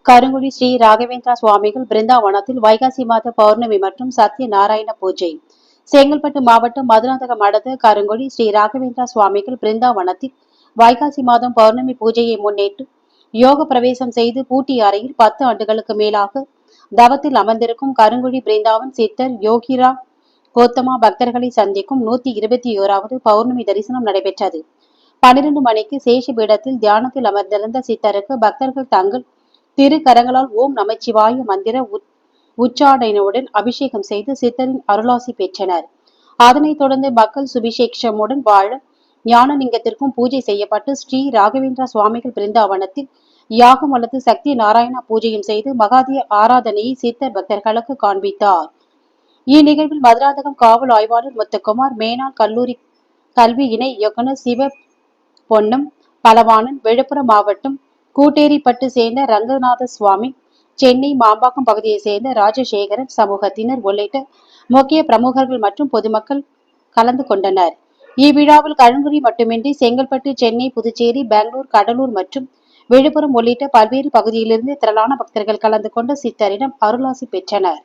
கருங்குடி ஸ்ரீ ராகவேந்திரா சுவாமிகள் பிருந்தாவனத்தில் வைகாசி மாத பௌர்ணமி மற்றும் சத்ய நாராயண பூஜை. செங்கல்பட்டு மாவட்டம் மதுராந்தகம் அடுத்த கருங்குடி ஸ்ரீ ராகவேந்திரா சுவாமிகள் பிருந்தாவனத்தில் வைகாசி மாதம் பௌர்ணமி பூஜையை முன்னிட்டு யோக பிரவேசம் செய்து பூட்டிய அறையில் 10 ஆண்டுகளுக்கு மேலாக தவத்தில் அமர்ந்திருக்கும் கருங்குடி பிருந்தாவன் சித்தர் யோகிரா கோத்தமா பக்தர்களை சந்திக்கும் 121வது பௌர்ணமி தரிசனம் நடைபெற்றது. 12 மணிக்கு சேஷ பீடத்தில் தியானத்தில் அமர்ந்திருந்த சித்தருக்கு பக்தர்கள் தங்கள் திருக்கரங்களால் ஓம் நமச்சிவாய மந்திர உச்சாடனையுடன் அபிஷேகம் செய்து சித்தரின் அருளாசி பெற்றனர். அதனைத் தொடர்ந்து மக்கள் சுபிஷேஷமுடன் வாழ ஞானலிங்கத்திற்கும் பூஜை செய்யப்பட்டு ஸ்ரீ ராகவேந்திரா சுவாமிகள் பிருந்தாவனத்தில் யாகம் அல்லது சக்தி நாராயணா பூஜையும் செய்து மகாதிய ஆராதனையை சித்தர் பக்தர்களுக்கு காண்பித்தார். இந்நிகழ்வில் மதுராந்தகம் காவல் ஆய்வாளர் முத்துக்குமார், மேனாள் கல்லூரி கல்வி இணை இயக்குநர் சிவ பொன்னம் பலவானன், விழுப்புரம் மாவட்டம் கூட்டேரிப்பட்டு சேர்ந்த ரங்கநாத சுவாமி, சென்னை மாம்பாக்கம் பகுதியை சேர்ந்த ராஜசேகரன் சமூகத்தினர் உள்ளிட்ட முக்கிய பிரமுகர்கள் மற்றும் பொதுமக்கள் கலந்து கொண்டனர். இவ்விழாவில் கருங்குடி மட்டுமின்றி செங்கல்பட்டு, சென்னை, புதுச்சேரி, பெங்களூர், கடலூர் மற்றும் விழுப்புரம் உள்ளிட்ட பல்வேறு பகுதியிலிருந்து திரளான பக்தர்கள் கலந்து கொண்டு சித்தரிடம் அருளாசி பெற்றனர்.